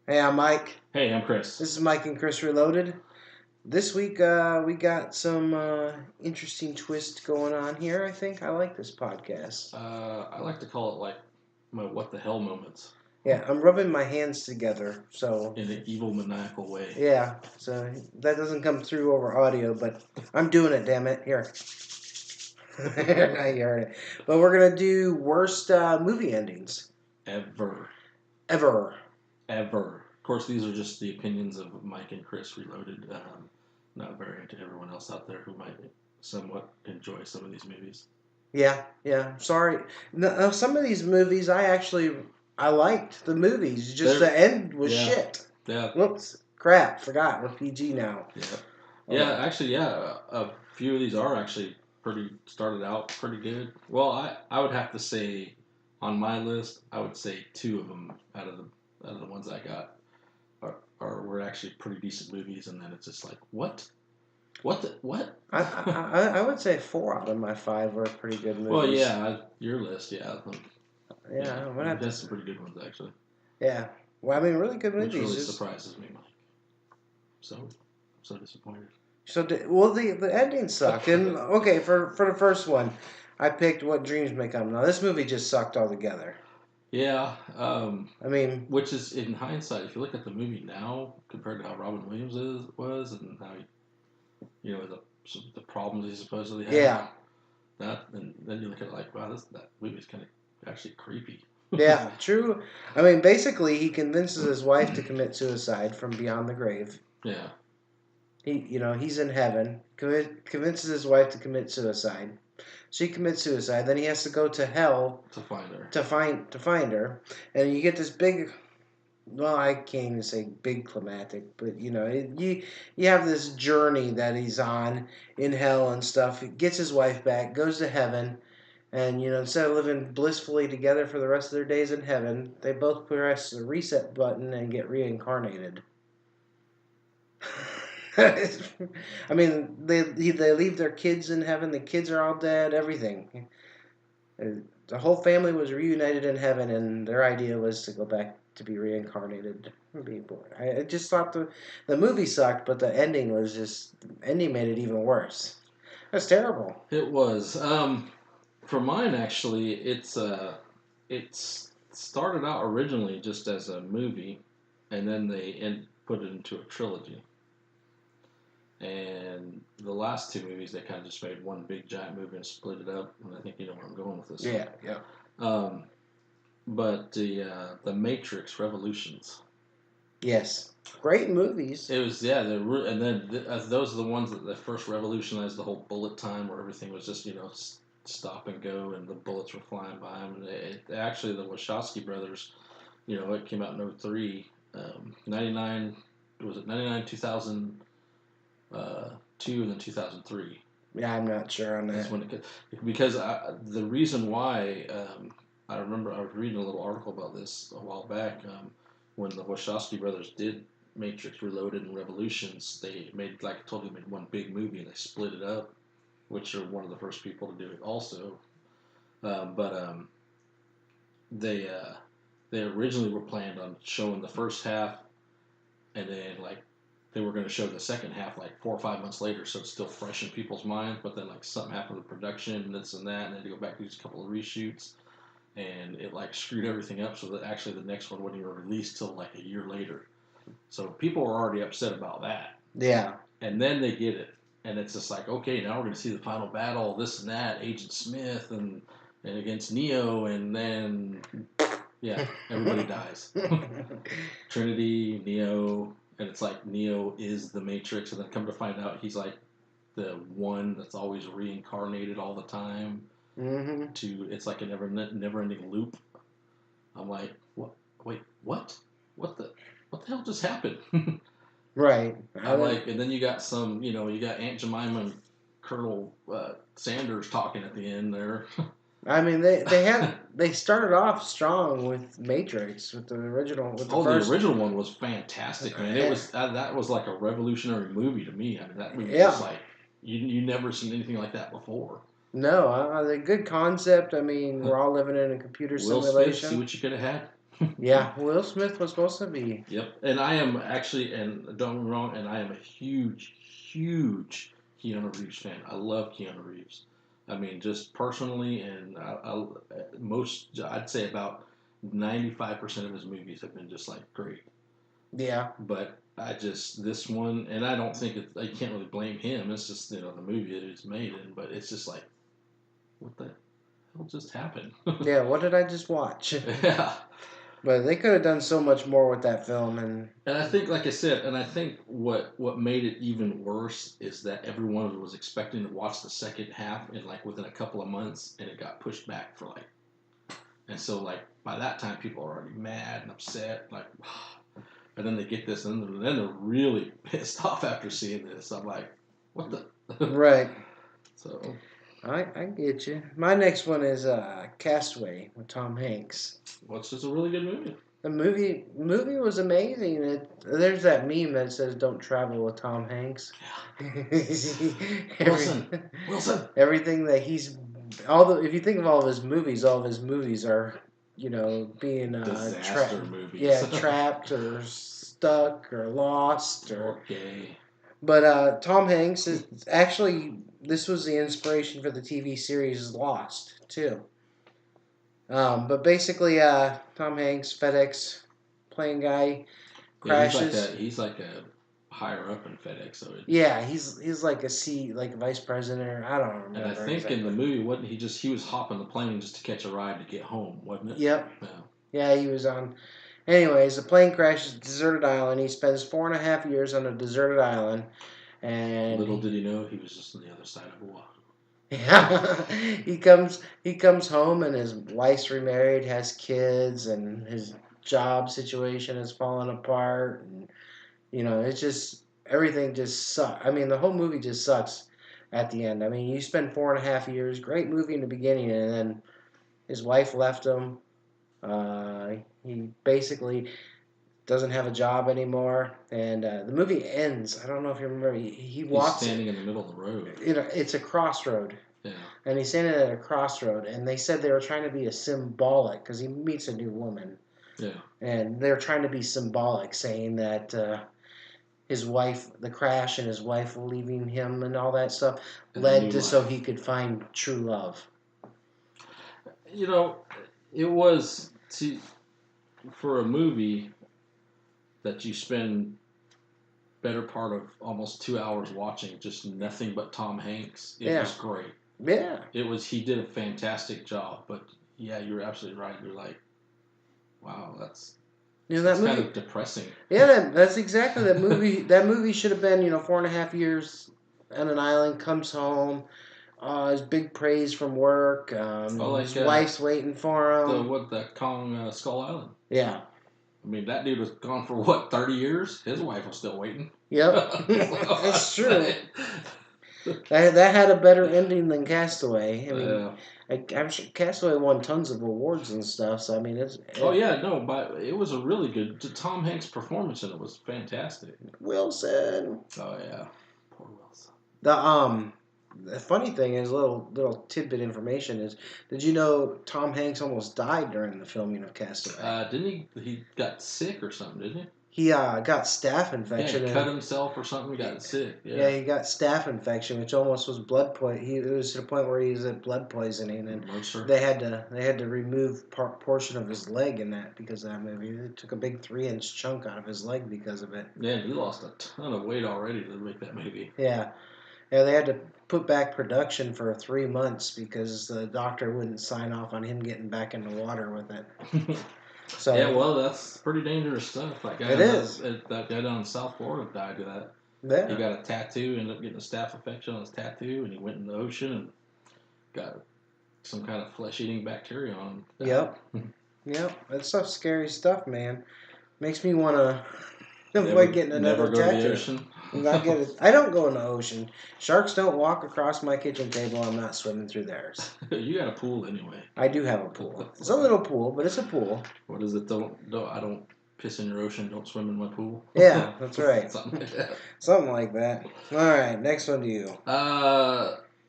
Hey, I'm Mike. Hey, I'm Chris. This is Mike and Chris Reloaded. This week we got some interesting twist going on here. I think I like this podcast. I like to call it like my what the hell moments Yeah, I'm rubbing my hands together, so in an evil, maniacal way. yeah, so that doesn't come through over audio, but I'm doing it. Damn it! Here, now you heard it. But we're gonna do worst movie endings Ever. ever. Ever. Of course, these are just the opinions of Mike and Chris Reloaded. Not very into everyone else out there who might somewhat enjoy some of these movies. Yeah, yeah. Sorry. No, some of these movies I liked the movies. Just They're, the end was yeah, shit. yeah, Whoops. Crap. Forgot. We're PG now. yeah. Oh Yeah, well. actually, yeah, a few of these are actually started out pretty good. Well, I would have to say on my list, I would say two of them out of the ones I got were actually pretty decent movies, and then it's just like what? I would say 4 out of my 5 were pretty good Well, movies. yeah, your list, yeah, yeah, Yeah, I'm gonna you have to. had some pretty good ones actually, Yeah. Well, I mean, really good which movies. really Just surprises me, Mike. So disappointed. well, the ending sucked. And okay, for the first one, I picked What Dreams May Come. Now this movie just sucked altogether. Yeah, I mean, which is in hindsight, if you look at the movie now compared to how Robin Williams was and how the problems he supposedly had, yeah. that and then you look at it like, wow, that movie's kind of actually creepy. Yeah, true. I mean, basically, he convinces his wife to commit suicide from beyond the grave. Yeah, He's in heaven. Convinces his wife to commit suicide. She commits suicide. Then he has to go to hell to find her. to find her, and you get this big. Well, I can't even say big climatic, but you have this journey that he's on in hell and stuff. He gets his wife back, goes to heaven, and instead of living blissfully together for the rest of their days in heaven, they both press the reset button and get reincarnated. I mean, they leave their kids in heaven. The kids are all dead. Everything. The whole family was reunited in heaven, and their idea was to go back to be reincarnated and be born. I just thought the movie sucked, but the ending was just the ending made it even worse. That's terrible. It was. For mine, actually, it's started out originally just as a movie, and then put it into a trilogy. And the last two movies, they kind of just made one big giant movie and split it up. And I think you know where I'm going with this one. Yeah, yeah. Um, but the Matrix Revolutions. Yes. Great movies. It was yeah, and then those are the ones that first revolutionized the whole bullet time, where everything was just stop and go, and the bullets were flying by them. And actually the Wachowski brothers, it came out in 03, 99. Was it 99, 2000, two, and then 2003? Yeah, I'm not sure on That's that. when because the reason why I remember I was reading a little article about this a while back when the Wachowski brothers did Matrix Reloaded and Revolutions. They made, like I told you, made one big movie and they split it up, which are one of the first people to do it also. But they they originally were planned on showing the first half, and then like they were going to show the second half like 4 or 5 months later, so it's still fresh in people's minds. But then like something happened with production and this and that, and they had to go back to a couple of reshoots, and it like screwed everything up. So that actually the next one wouldn't even release till like a year later. So people were already upset about that, Yeah. and then they get it, and it's just like, okay, now we're going to see the final battle, this and that, Agent Smith and against Neo, and then yeah, everybody dies. Trinity, Neo, and it's like Neo is the Matrix, and then come to find out he's like the one that's always reincarnated all the time. hmm It's like a never ending loop. I'm like, what? Wait, what? What the what the hell just happened? Right. I'm like, and then you got you got Aunt Jemima and Colonel Sanders talking at the end there. I mean, they started off strong with Matrix with the original with the Oh, the first. original one was fantastic, man. It eh, was that was like a revolutionary movie to me. I mean, that movie just Yeah. like you never seen anything like that before. No, the good concept. I mean, we're all living in a computer Will Smith, see simulation. what you could have had. Yeah, Will Smith was supposed to be. Yep. And I am actually, and don't get me wrong, and I am a huge, huge Keanu Reeves fan. I love Keanu Reeves. I mean, just personally, and I'd say about 95% of his movies have been just like great. Yeah. But this one, and I don't think I can't really blame him. It's just, the movie that he's made in, but it's just like, what the hell just happened? Yeah, what did I just watch? Yeah. But they could have done so much more with that film, and And I think, like I said, and I think what made it even worse is that everyone was expecting to watch the second half in like within a couple of months, and it got pushed back for like, and so like by that time people are already mad and upset, like, and then they get this, and then they're really pissed off after seeing this. I'm like, what the? right. So I get you. My next one is Castaway with Tom Hanks. what's just a really good movie. The movie was amazing. There's that meme that says "Don't travel with Tom Hanks." Wilson, Wilson. Everything that he's if you think of all of his movies are being Disaster movies. yeah, trapped or stuck or lost or. Okay. But Tom Hanks is actually this was the inspiration for the TV series Lost too. But basically, Tom Hanks, FedEx plane guy, Yeah, crashes. he's like a higher up in FedEx. So Yeah, he's like like a vice president. Or, I don't and I remember think exactly. in the movie, wasn't he was hopping the plane just to catch a ride to get home, wasn't it? Yep. Yeah. Yeah, he was on. Anyways, the plane crashes, deserted island. He spends 4.5 years on a deserted island, and Little did he know he was just on the other side of the water. yeah, he comes home and his wife's remarried, has kids, and his job situation has fallen apart, and it's just everything just sucks. I mean, the whole movie just sucks at the end. I mean, you spend 4.5 years, great movie in the beginning, and then his wife left him. He basically doesn't have a job anymore, and the movie ends. I don't know if you remember. He He's walks. standing in the middle of the road. It's a crossroad. Yeah. And he's standing at a crossroad, and they said they were trying to be a symbolic because he meets a new woman. Yeah. And they're trying to be symbolic, saying that his wife, the crash, and his wife leaving him, and all that stuff, And led to so he could find true love. It was for a movie that you spend better part of almost 2 hours watching just nothing but Tom Hanks. It was great. Yeah. He did a fantastic job, but yeah, you're absolutely right. You're like, wow, that's that movie, kind of depressing. Yeah, that's exactly that movie. That movie should have been 4.5 years on an island, comes home, his big praise from work. His wife's waiting for him. The Kong Skull Island. Yeah. I mean, that dude was gone for what, 30 years? His wife was still waiting. Yep. It's true. That had a better ending than Castaway. I mean, I'm sure Castaway won tons of awards and stuff. So I mean, but it was a really good. Tom Hanks' performance in it was fantastic. Wilson. Oh yeah, poor Wilson. The funny thing is, little tidbit information is, did you know Tom Hanks almost died during the filming of Castaway? Didn't he? He got sick or something, didn't he? He got staph infection. Yeah, he cut himself or something. He got sick. Yeah, he got staph infection, which almost was blood poison. It was to the point where he was at blood poisoning, and they had to remove portion of his leg in that because of that movie. They took a big 3-inch chunk out of his leg because of it. Yeah, he lost a ton of weight already to make that movie. Yeah, they had to put back production for 3 months because the doctor wouldn't sign off on him getting back in the water with it. So yeah, well, that's pretty dangerous stuff. That guy that guy down in South Florida died of that. Yeah. He got a tattoo, ended up getting a staph infection on his tattoo, and he went in the ocean and got some kind of flesh-eating bacteria on him. Yep. That's some scary stuff, man. Makes me want to avoid getting another tattoo. Never go to the ocean? I don't go in the ocean. Sharks don't walk across my kitchen table. I'm not swimming through theirs. You got a pool anyway. I do have a pool. It's a little pool, but it's a pool. What is it? I don't piss in your ocean. Don't swim in my pool. Yeah, that's right. Something like that. Something like that. All right, next one to you.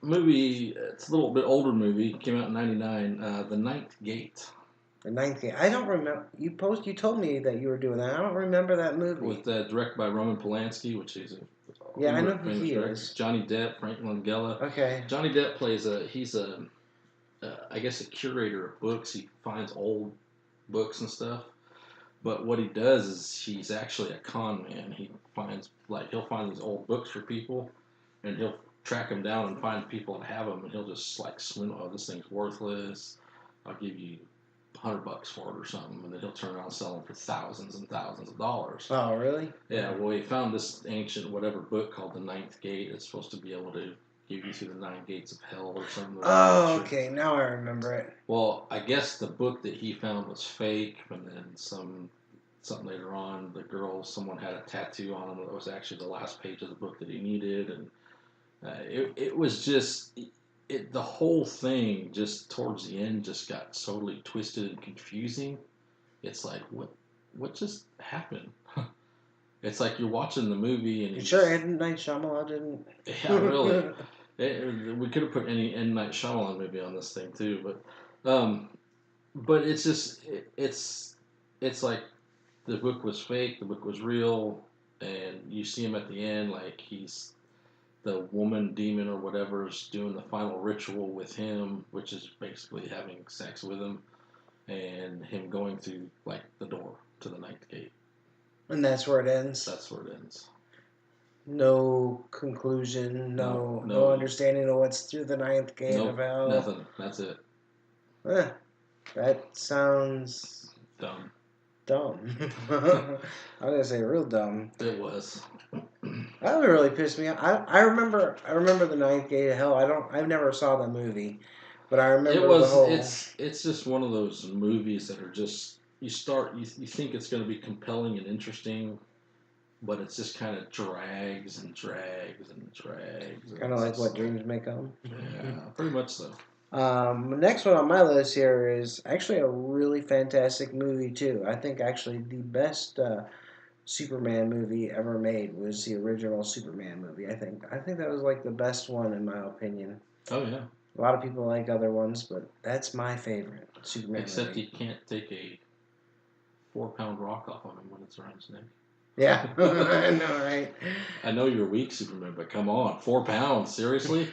Movie. It's a little bit older movie. Came out in '99. The Ninth Gate. The Ninth Gate. I don't remember. You told me that you were doing that. I don't remember that movie. with directed by Roman Polanski, which is a Yeah, I know uber who famous he director. is. Johnny Depp, Frank Langella. Okay. Johnny Depp plays he's a I guess a curator of books. He finds old books and stuff. But what he does is he's actually a con man. He finds he'll find these old books for people, and he'll track them down and find people that have them, and he'll just like swindle. Oh, this thing's worthless. I'll give you $100 for it or something, and then he'll turn around and sell them for thousands and thousands of dollars. Oh, really? Yeah. Well, he found this ancient whatever book called the Ninth Gate. It's supposed to be able to give you through the 9 gates of hell or something. Oh, okay. Now I remember it. Well, I guess the book that he found was fake, and then something later on, someone had a tattoo on him that was actually the last page of the book that he needed, and it was just the whole thing just towards the end just got totally twisted and confusing. It's like what just happened? It's like you're watching the movie and You sure M. Night Shyamalan didn't? yeah, really. We could have put any M. Night Shyamalan movie on this thing too, but it's just it's like the book was fake, the book was real, and you see him at the end like he's the woman demon or whatever is doing the final ritual with him, which is basically having sex with him, and him going through like the door to the ninth gate. And that's where it ends. That's where it ends. No conclusion, no understanding of what's through the ninth gate of hell. Nothing. That's it. That sounds dumb. I'm gonna say real dumb. It was. That would really piss me off. I remember the Ninth Gate of Hell. I never saw the movie, but I remember the whole. It's just one of those movies that are just you think it's going to be compelling and interesting, but it's just kind of drags and drags and drags. Kind of like What Dreams May Come. Yeah, pretty much so. Next one on my list here is actually a really fantastic movie too. I think actually the best Superman movie ever made was the original Superman movie. I think that was like the best one in my opinion. Oh yeah. A lot of people like other ones, but that's my favorite Superman Except movie. you can't take a 4-pound rock off on him when it's around his neck. Yeah, I know, right? I know you're weak, Superman, but come on, 4 pounds, seriously?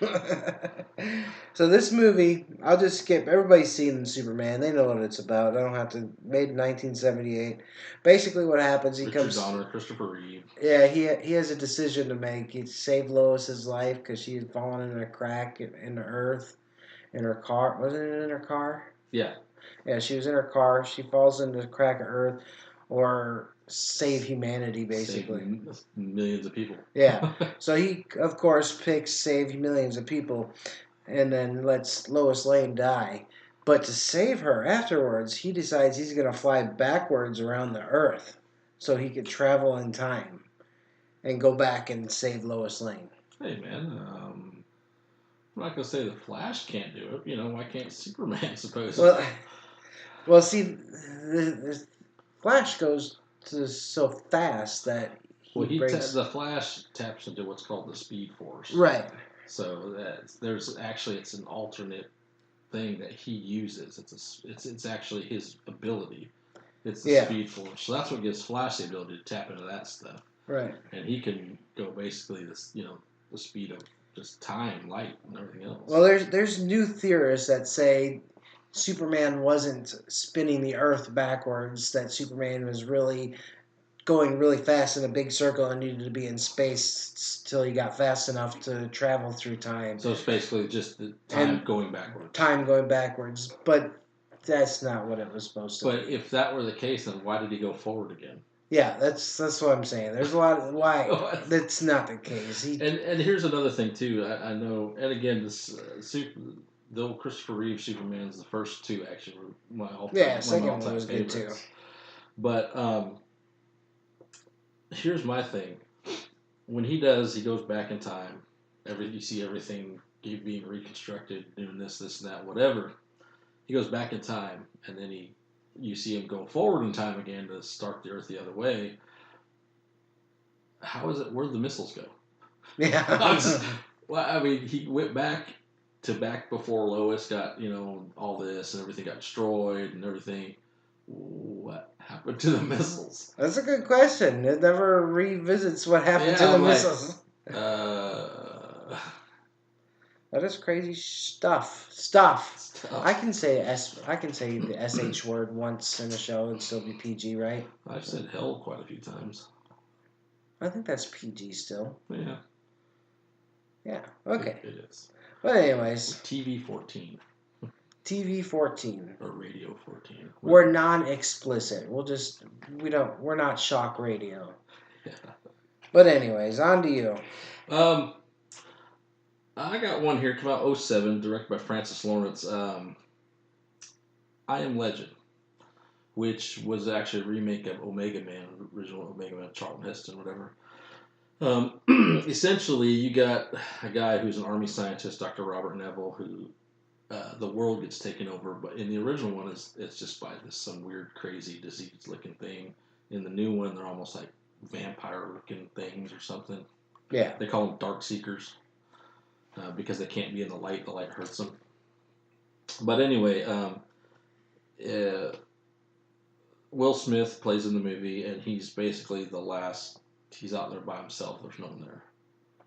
So this movie, I'll just skip. Everybody's seen Superman. They know what it's about. I don't have to. Made in 1978. Basically, what happens? Richard Donner, Christopher Reeve. Yeah, he has a decision to make. He saved Lois's life because she had fallen in a crack in the earth in her car. Wasn't it in her car? Yeah. Yeah, she was in her car. She falls into the crack of earth, or save humanity, basically. Save millions of people. Yeah. So he, of course, picks save millions of people, and then lets Lois Lane die. But to save her afterwards, he decides he's going to fly backwards around the Earth, so he could travel in time and go back and save Lois Lane. Hey man, I'm not gonna say the Flash can't do it. You know, why can't Superman supposedly? Well, see, the Flash goes so fast that the Flash taps into what's called the Speed Force. Right. So it's an alternate thing that he uses. It's actually his ability. It's the Speed Force. So that's what gives Flash the ability to tap into that stuff. Right. And he can go basically the speed of just time, light, and everything else. Well, there's new theorists that say Superman wasn't spinning the Earth backwards, that Superman was really going really fast in a big circle and needed to be in space till he got fast enough to travel through time. So it's basically just the time going backwards. Time going backwards, but that's not what it was supposed to be. But if that were the case, then why did he go forward again? Yeah, that's what I'm saying. There's a lot of why that's not the case. And here's another thing too. I know, and again, the old Christopher Reeve Superman's the first two actually were my all-time second one was good too. But here's my thing. When he goes back in time. You see everything being reconstructed, doing this, and that, whatever. He goes back in time, and then you see him go forward in time again to start the Earth the other way. How is it? Where'd the missiles go? Yeah. Well, I mean, he went back to back before Lois got, all this and everything got destroyed and everything. What happened to the missiles? That's a good question. It never revisits what happened to Yeah, the I'm like, missiles. uh, That is crazy stuff. Stuff. stuff. I can say the sh word once in a show and still be PG, right? I've said hell quite a few times. I think that's PG still. Yeah. Yeah. Okay. It is. But anyways, TV 14 TV 14. or Radio 14. We're non-explicit. We're not shock radio. Yeah. But anyways, on to you. I got one here, come out 07, directed by Francis Lawrence. I Am Legend, which was actually a remake of Omega Man, original Omega Man, Charlton Heston, whatever. Essentially, you got a guy who's an army scientist, Dr. Robert Neville, who the world gets taken over. But in the original one, it's just by some weird, crazy, disease-looking thing. In the new one, they're almost like vampire-looking things or something. Yeah. They call them Dark Seekers because they can't be in the light. The light hurts them. But anyway, Will Smith plays in the movie, and he's basically the last. He's out there by himself. There's no one there.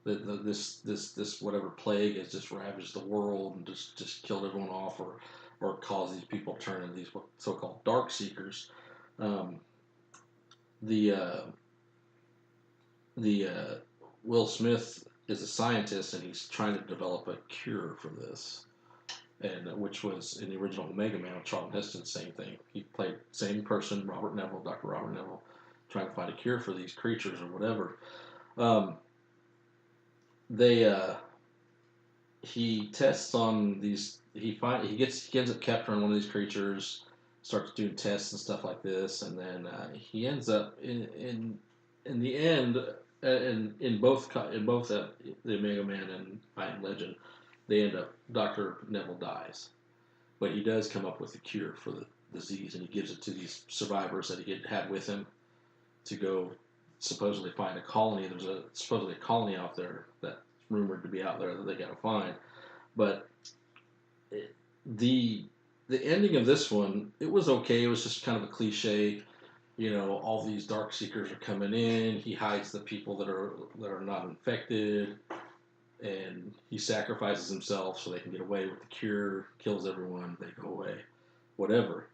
This whatever plague has just ravaged the world and just killed everyone off, or caused these people to turn into these so-called dark seekers. The Will Smith is a scientist, and he's trying to develop a cure for this. And which was in the original Omega Man with Charlton Heston, same thing. He played same person, Robert Neville, Dr. Robert Neville, trying to find a cure for these creatures or whatever. He tests on these. He ends up capturing one of these creatures, starts doing tests and stuff like this, and then he ends up in the end, in both the Omega Man and I Am Legend, they end up, Dr. Neville dies. But he does come up with a cure for the disease, and he gives it to these survivors that he had with him to go supposedly find a colony. There's supposedly a colony out there that's rumored to be out there that they got to find. But the ending of this one, it was okay. It was just kind of a cliche. All these dark seekers are coming in. He hides the people that are not infected, and he sacrifices himself so they can get away with the cure. Kills everyone. They go away, whatever.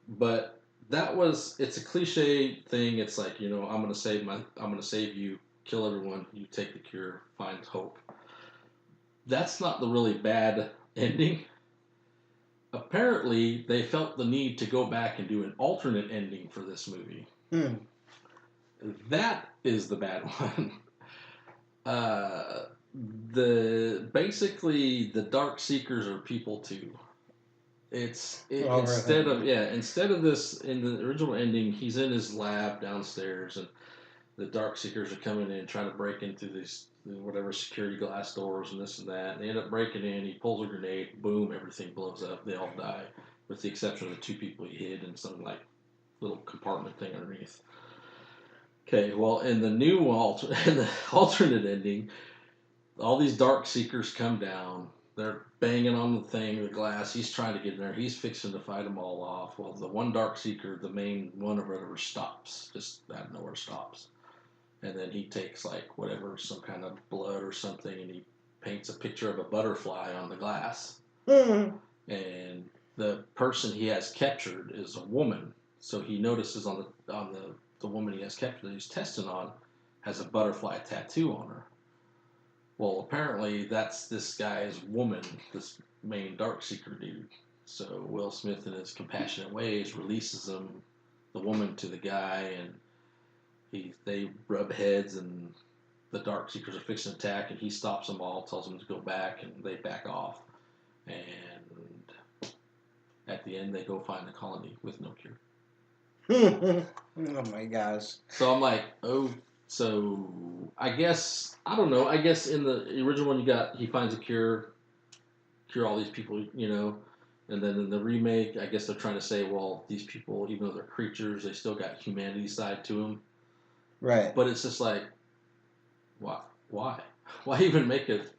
But it's a cliche thing. It's like, I'm gonna save you, kill everyone. You take the cure, find hope. That's not the really bad ending. Apparently, they felt the need to go back and do an alternate ending for this movie. That is the bad one. Basically the Dark Seekers are people too. Instead of this, in the original ending, he's in his lab downstairs, and the Dark Seekers are coming in trying to break into these whatever security glass doors and this and that. And they end up breaking in. He pulls a grenade. Boom! Everything blows up. They all die, with the exception of the two people he hid in some like little compartment thing underneath. Okay, well, in the in the alternate ending, all these Dark Seekers come down. They're banging on the thing, the glass. He's trying to get in there. He's fixing to fight them all off. Well, the one Dark Seeker, the main one or whatever, stops. Just out of nowhere stops. And then he takes like whatever, some kind of blood or something, and he paints a picture of a butterfly on the glass. And the person he has captured is a woman. So he notices on the woman he has captured that he's testing on has a butterfly tattoo on her. Well, apparently that's this guy's woman, this main Dark Seeker dude. So Will Smith, in his compassionate ways, releases the woman to the guy, and they rub heads, and the Dark Seekers are fixing to attack, and he stops them all, tells them to go back, and they back off. And at the end, they go find the colony with no cure. Oh my gosh. So I'm like, oh. So I guess, I don't know. I guess in the original one, he finds a cure all these people, and then in the remake, I guess they're trying to say, well, these people, even though they're creatures, they still got humanity side to them. Right. But it's just like, why? Why even make it?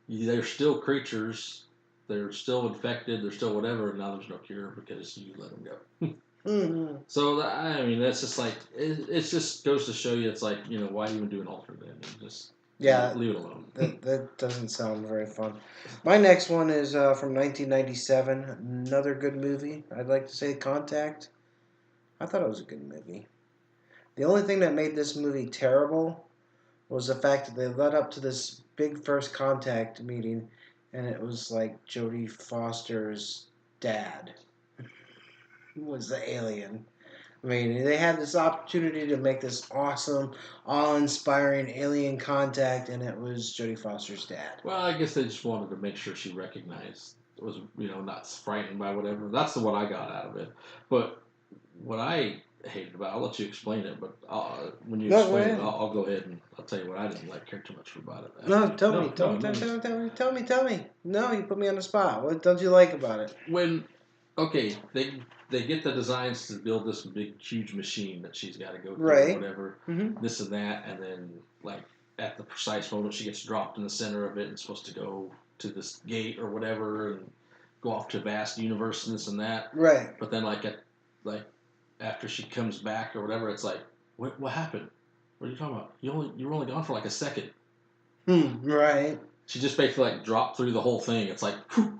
they're still creatures. They're still infected. They're still whatever. And now there's no cure because you let them go. Mm-hmm. So I mean, that's just like it just goes to show you. It's like why even do an alternate ending? Just Yeah, leave it alone. that doesn't sound very fun. My next one is from 1997. Another good movie. I'd like to say Contact. I thought it was a good movie. The only thing that made this movie terrible was the fact that they led up to this big first contact meeting, and it was like Jodie Foster's dad was the alien. I mean, they had this opportunity to make this awesome, awe-inspiring alien contact, and it was Jodie Foster's dad. Well, I guess they just wanted to make sure she recognized was not frightened by whatever. That's the what I got out of it. But what I hated about, I'll let you explain it. But when you No, go explain it, ahead. I'll go ahead and I'll tell you what I didn't care too much about it. No, Actually. tell me, tell me. No, you put me on the spot. What don't you like about it? When okay, they get the designs to build this big huge machine that she's got to go through Right. whatever Mm-hmm. this and that, and then like at the precise moment she gets dropped in the center of it and supposed to go to this gate or whatever and go off to a vast universe and this and that. Right. But then like after she comes back or whatever, it's like what happened? What are you talking about? You were only gone for like a second. Right. She just basically like dropped through the whole thing. It's like whew.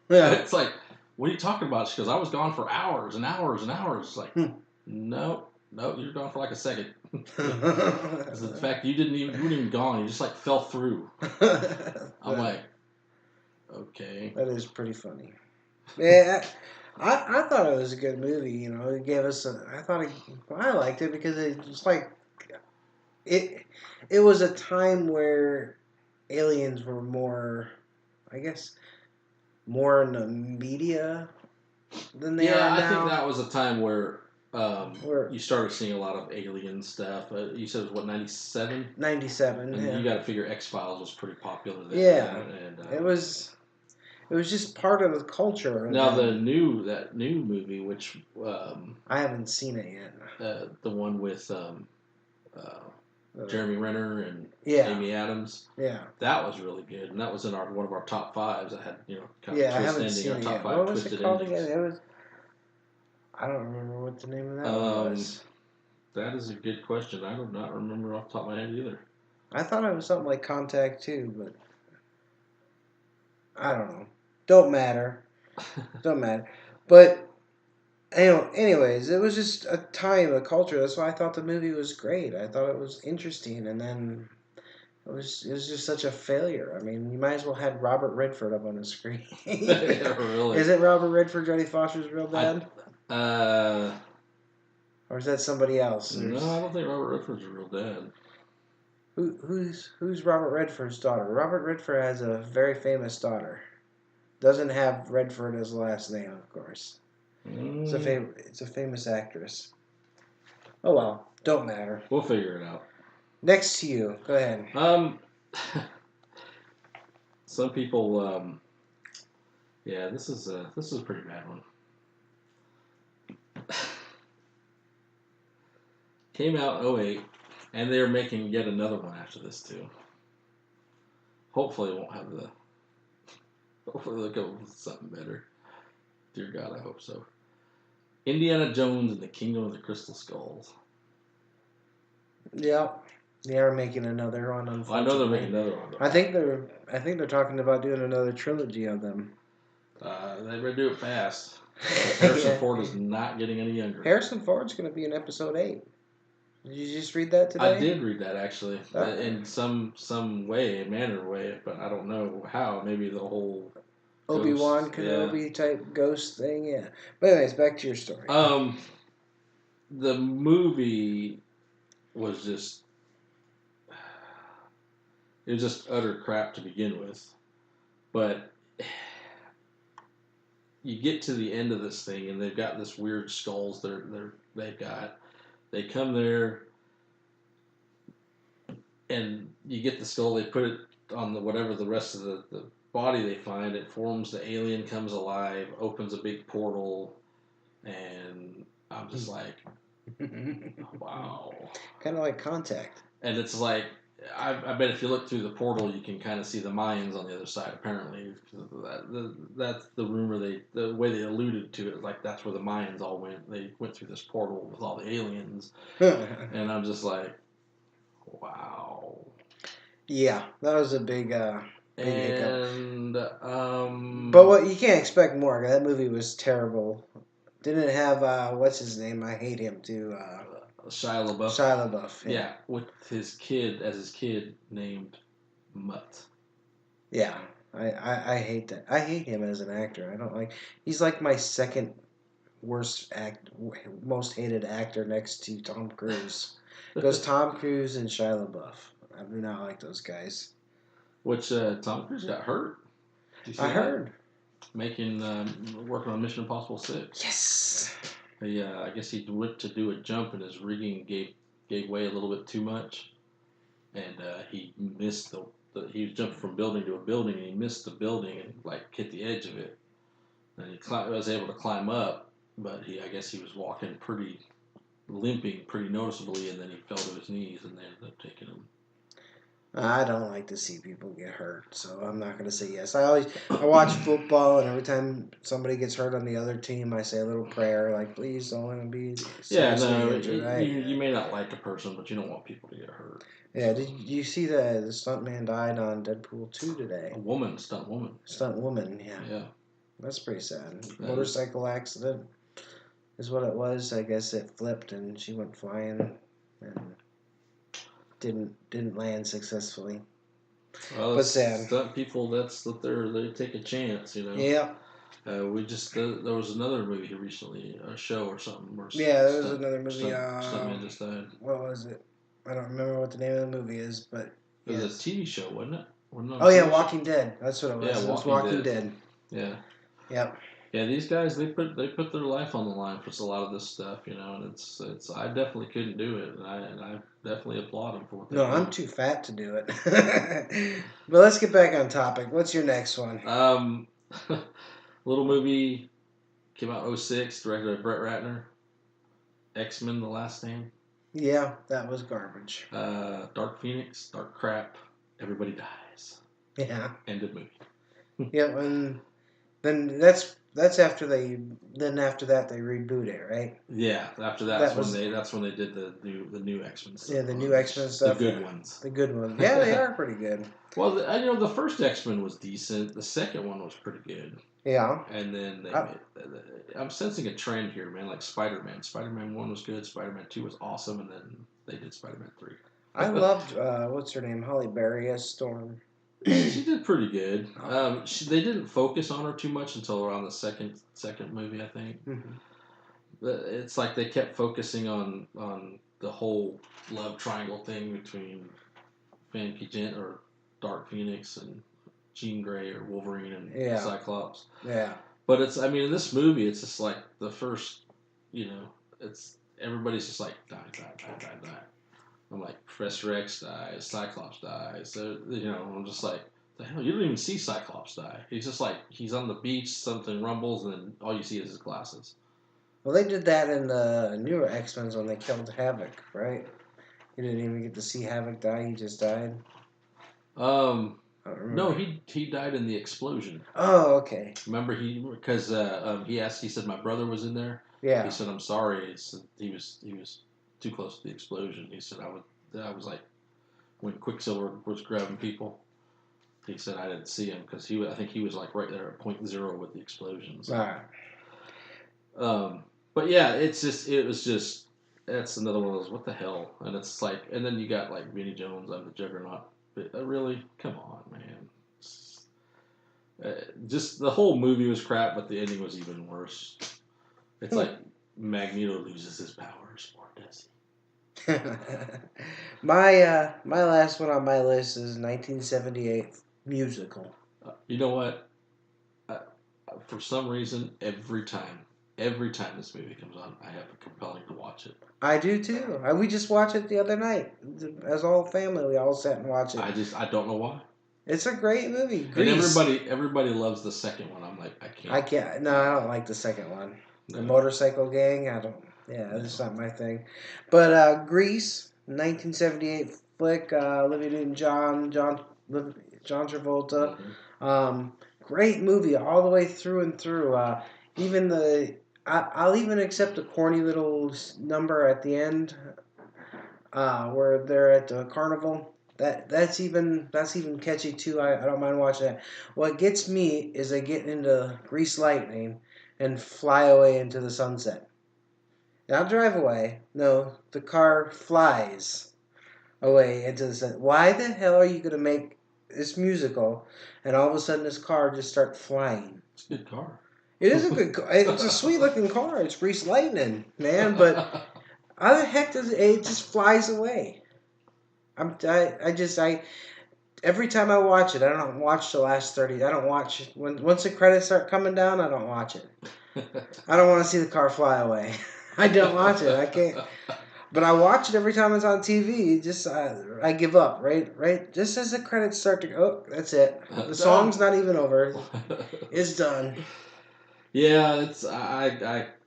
Yeah. It's like, what are you talking about? She goes, I was gone for hours and hours and hours. It's like, no, you're gone for like a second. Because the fact you weren't even gone. You just like fell through. I'm like, okay. That is pretty funny. Yeah, I thought it was a good movie. You know, it gave us. I liked it because it was like it. It was a time where aliens were more, I guess, more in the media than they Yeah, are I think now. that was a time where Where you started seeing a lot of alien stuff. You said it was what 97, 97, and you yeah, got to figure X Files was pretty popular then. yeah. And It was. It was just part of the culture. now That that new movie, which I haven't seen it yet. the one with uh, Uh, Jeremy Renner and yeah, Amy Adams. yeah, That was really good, and that was in one of our top fives. That had kind of yeah. a I twist haven't ending. seen Our it top yet. five What was it twisted called again? endings. It was. I don't remember what the name of that one was. That is a good question. I do not remember off the top of my head either. I thought it was something like Contact too, but I don't know. Don't matter. Don't matter. But anyways, it was just a time, a culture. That's why I thought the movie was great. I thought it was interesting, and then it was just such a failure. I mean, you might as well had Robert Redford up on the screen. Really? Is it Robert Redford, Jodie Foster's real dad? Uh, Or is that somebody else? no, I don't think Robert Redford's a real dad. Who's Robert Redford's daughter? Robert Redford has a very famous daughter. Doesn't have Redford as last name, of course. It's a famous actress. Oh well, don't matter. We'll figure it out. Next to you, go ahead. Some people, yeah, this is a pretty bad one. Came out in 08, and they're making yet another one after this too. Hopefully, it won't have the. Hopefully, they'll go with something better. Dear God, I hope so. Indiana Jones and the Kingdom of the Crystal Skulls. Yep, they are making another one. Unfortunately, Well, I know they're making another one. I think they're talking about doing another trilogy of them. They better do it fast. Harrison Ford is not getting any younger. Harrison Ford's going to be in Episode 8. Did you just read that today? I did read that actually, in some manner way, but I don't know how. Maybe the whole Obi-Wan Kenobi type ghost thing, yeah. But anyways, back to your story. The movie was just utter crap to begin with, but you get to the end of this thing and they've got this weird skulls they've got. They come there and you get the skull, they put it on whatever the rest of the body they find, it forms, the alien comes alive, opens a big portal, and I'm just like, wow. Kind of like Contact. And it's like, I bet if you look through the portal, you can kind of see the Mayans on the other side. Apparently, that's the rumor. The way they alluded to it, like that's where the Mayans all went. They went through this portal with all the aliens, and I'm just like, wow. Yeah, that was a big hiccup. And But what you can't expect more. That movie was terrible. Didn't it have what's his name? I hate him too. Shia LaBeouf. Shia LaBeouf. Yeah, with his kid named Mutt. Yeah, I hate that. I hate him as an actor. I don't like. He's like my second most hated actor next to Tom Cruise. It goes Tom Cruise and Shia LaBeouf. I do not like those guys. Which Tom Cruise got hurt. Did you see I that? heard. Working on Mission Impossible 6. Yes. I guess he went to do a jump and his rigging gave way a little bit too much, and he missed he was jumping from building to a building and he missed the building and like hit the edge of it, and he was able to climb up, but I guess he was walking limping pretty noticeably, and then he fell to his knees and they ended up taking him. I don't like to see people get hurt, so I'm not going to say yes. I watch football, and every time somebody gets hurt on the other team, I say a little prayer, like, please don't let them be seriously injured. You may not like a person, but you don't want people to get hurt. Yeah, did you see the stuntman died on Deadpool 2 today? Stunt woman. Stunt woman, yeah. Yeah. That's pretty sad. Motorcycle accident is what it was. I guess it flipped and she went flying and didn't land successfully. Well, but sad. Stunt people, they take a chance, you know. Yeah. We just there was another movie recently, a show or something. Yeah, there was another movie. Stuntman just died. What was it? I don't remember what the name of the movie is, but it was a TV show, wasn't it? Oh yeah, Walking Dead. That's what it was. Yeah, it was Walking Dead. Yeah. Yep. Yeah, these guys they put their life on the line for a lot of this stuff, you know, and it's I definitely couldn't do it, and I definitely applaud them for what they do. I'm too fat to do it. But let's get back on topic. What's your next one? Little movie came out in 2006, directed by Brett Ratner. X-Men: The Last Stand. Yeah, that was garbage. Dark Phoenix, dark crap. Everybody dies. Yeah. End of movie. Yep, and then that's after after that they reboot it, right? Yeah, after that's when they did the new X-Men stuff. Yeah, the new X-Men stuff. The good ones. The good ones. Yeah, they are pretty good. Well, the first X-Men was decent. The second one was pretty good. Yeah. And then I'm sensing a trend here, man. Like Spider-Man. Spider-Man 1 was good. Spider-Man 2 was awesome, and then they did Spider-Man 3. I loved what's her name, Halle Berry as Storm. She did pretty good. They didn't focus on her too much until around the second movie, I think. Mm-hmm. It's like they kept focusing on the whole love triangle thing between Dark Phoenix and Jean Grey or Wolverine and Cyclops. Yeah. But in this movie, it's just like the first, it's everybody's just like die. I'm like, Professor X dies, Cyclops dies. So, I'm just like, the hell? You don't even see Cyclops die. He's just like, he's on the beach, something rumbles, and then all you see is his glasses. Well, they did that in the newer X-Men when they killed Havoc, right? You didn't even get to see Havoc die. He just died. No, he died in the explosion. Oh, okay. Remember because he said my brother was in there. Yeah. He said I'm sorry. He was too close to the explosion. He said I was like when Quicksilver was grabbing people. He said I didn't see him because I think he was like right there at point zero with the explosions. All right. But yeah, it was just that's another one of those what the hell, and it's like, and then you got like Vinnie Jones, I'm the Juggernaut. But really, come on, man. Just the whole movie was crap, but the ending was even worse. It's like Magneto loses his powers, or does he? My last one on my list is 1978 musical. You know what? For some reason, every time this movie comes on, I have a compelling to watch it. I do too. We just watched it the other night. As a whole family, we all sat and watched it. I don't know why. It's a great movie. Grease. And everybody loves the second one. I'm like, I can't. No, I don't like the second one. No. The motorcycle gang. I don't. Yeah, that's not my thing. But Grease, 1978 flick. Olivia Newton-John, John Travolta. Mhm. Great movie all the way through and through. Even I'll even accept a corny little number at the end, where they're at the carnival. That's even catchy too. I don't mind watching that. What gets me is they get into Grease Lightning and fly away into the sunset. Not drive away. No, the car flies away into the sun. Why the hell are you gonna make this musical and all of a sudden this car just start flying? It's a good car. It is a good car. It's a sweet looking car. It's Grease Lightning, man. But how the heck does it just flies away? I every time I watch it, I don't watch the last 30. I don't watch once the credits start coming down. I don't watch it. I don't want to see the car fly away. I don't watch it. I can't. But I watch it every time it's on TV. Just I give up. Right. Just as the credits start to go, oh, that's it. The song's not even over. It's done. Yeah, it's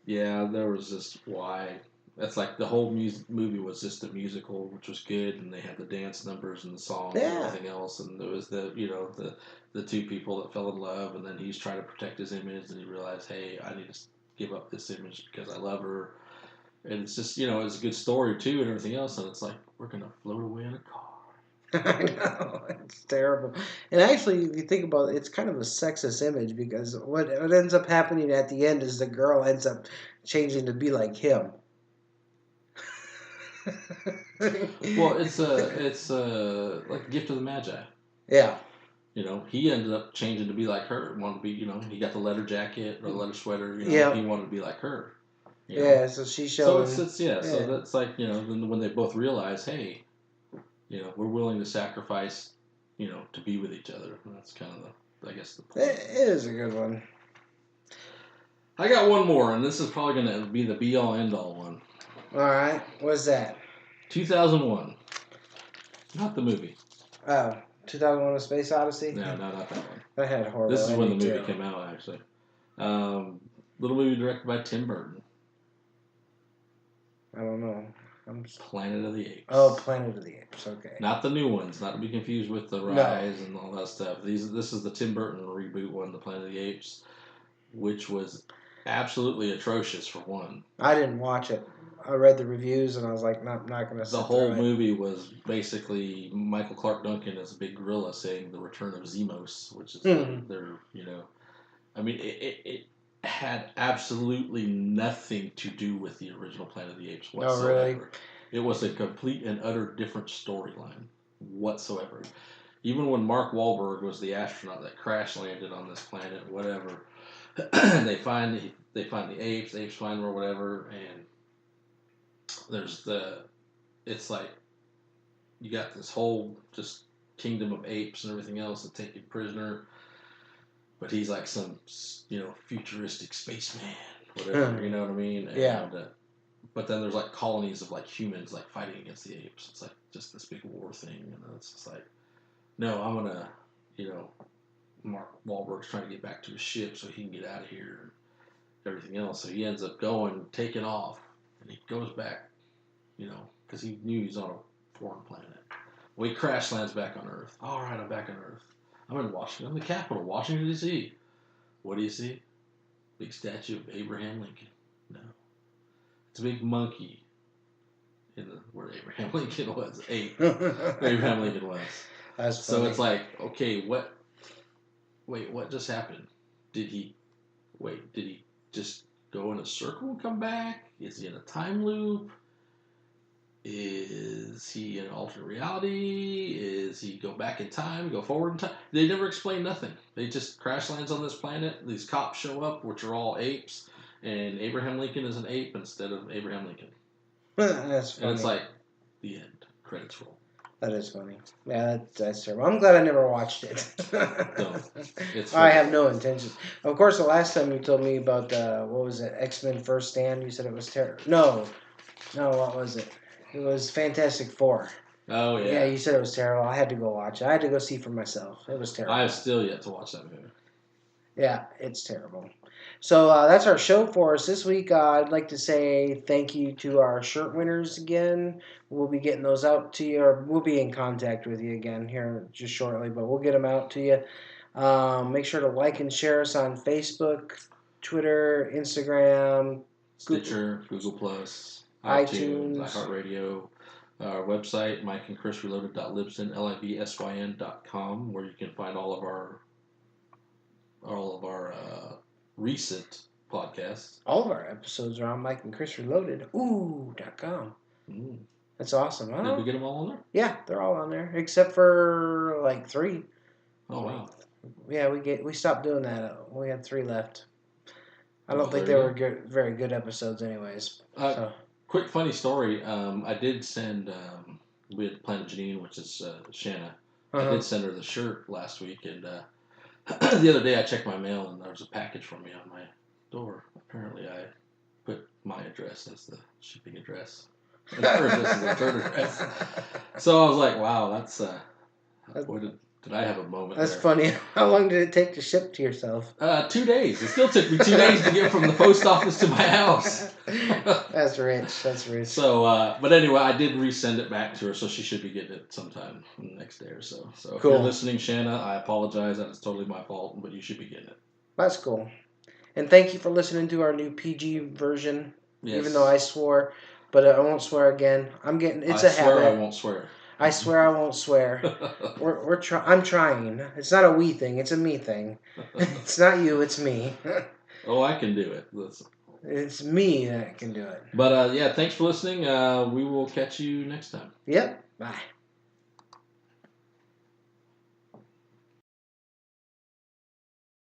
yeah. There was just why. That's like the whole movie was just a musical, which was good, and they had the dance numbers and the songs and Yeah. everything else, and there was the two people that fell in love, and then he's trying to protect his image, and he realized, hey, I need to give up this image because I love her, and it's just it's a good story too, and everything else, and it's like we're gonna float away in a car. I know, it's terrible. And actually, if you think about it, it's kind of a sexist image because what ends up happening at the end is the girl ends up changing to be like him. Well, it's like Gift of the Magi. Yeah. He ended up changing to be like her. Wanted to be, he got the leather jacket or the leather sweater. Yeah. He wanted to be like her. Yeah. So she's So showing. it's yeah. So that's like then when they both realize, hey, we're willing to sacrifice, to be with each other. And that's kind of I guess the point. It is a good one. I got one more, and this is probably going to be the be all end all one. All right. What's that? 2001. Not the movie. Oh, 2001: A Space Odyssey. No, not that one. That had horrible. This is when the movie too. came out, actually. Little movie directed by Tim Burton. I don't know. Planet of the Apes. Oh, Planet of the Apes. Okay. Not the new ones. Not to be confused with the Rise and all that stuff. This is the Tim Burton reboot one, the Planet of the Apes, which was absolutely atrocious for one. I didn't watch it. I read the reviews and I was like, no, I'm not going to. The whole movie was basically Michael Clark Duncan as a big gorilla saying the return of Zemos, which is their I mean, it had absolutely nothing to do with the original Planet of the Apes whatsoever. Oh, really? It was a complete and utter different storyline whatsoever. Even when Mark Wahlberg was the astronaut that crash landed on this planet, whatever, they find the apes find them or whatever, and it's like you got this whole just kingdom of apes and everything else that take you prisoner. But he's like some, futuristic spaceman, whatever, you know what I mean? And, yeah. But then there's like colonies of like humans like fighting against the apes. It's like just this big war thing, and it's just like, no, I'm gonna, Mark Wahlberg's trying to get back to his ship so he can get out of here and everything else. So he ends up taking off, and he goes back, because he knew he's on a foreign planet. Well, he crash lands back on Earth. All right, I'm back on Earth. I'm in Washington. I'm the capital, Washington, D.C. What do you see? Big statue of Abraham Lincoln. No. It's a big monkey where Abraham Lincoln was. Abraham Lincoln was. That's so funny. It's like, okay, what just happened? Did he just go in a circle and come back? Is he in a time loop? Is he in an alternate reality? Is he go back in time, go forward in time? They never explain nothing. They just crash lands on this planet. These cops show up, which are all apes, and Abraham Lincoln is an ape instead of Abraham Lincoln. That's funny. And it's like the end. Credits roll. That is funny. Yeah, that's terrible. I'm glad I never watched it. No, I have no intention. Of course, the last time you told me about what was it, X-Men First Stand, you said it was terrible. No, what was it? It was Fantastic Four. Oh, yeah. Yeah, you said it was terrible. I had to go watch it. I had to go see for myself. It was terrible. I have still yet to watch that movie. Yeah, it's terrible. So that's our show for us this week. I'd like to say thank you to our shirt winners again. We'll be getting those out to you, or we'll be in contact with you again here just shortly, but we'll get them out to you. Make sure to like and share us on Facebook, Twitter, Instagram, Stitcher, Google Plus, iTunes, iTunes. iHeartRadio, our website, mikeandchrisreloaded.libsyn.com, where you can find all of our recent podcasts. All of our episodes are on Mike and Chris Reloaded. Ooh.com. Mm. That's awesome. Did we get them all on there? Yeah, they're all on there except for like 3. Oh wow! Yeah, we stopped doing that. We had 3 left. I don't Well, think there they you were go. very good episodes, anyways. So Quick funny story. I did send. We had Planet Janine, which is Shanna. I uh-huh. did send her the shirt last week, and the other day I checked my mail, and there was a package for me on my door. Apparently, I put my address as the shipping address, and her address is the return address. So I was like, "Wow, that's what did I have a moment That's there?" funny. How long did it take to ship to yourself? 2 days. It still took me 2 days to get from the post office to my house. That's rich. That's rich. So, but anyway, I did resend it back to her, so she should be getting it sometime the next day or so. So if you're Cool. listening, Shanna, I apologize. That is totally my fault, but you should be getting it. That's cool. And thank you for listening to our new PG version. Yes. Even though I swore, but I won't swear again. I'm getting. It's I a swear habit. I won't swear. I swear I won't swear. I'm trying. It's not a we thing. It's a me thing. It's not you. It's me. Oh, I can do it. Listen. It's me that can do it. But yeah, thanks for listening. We will catch you next time. Yep. Bye.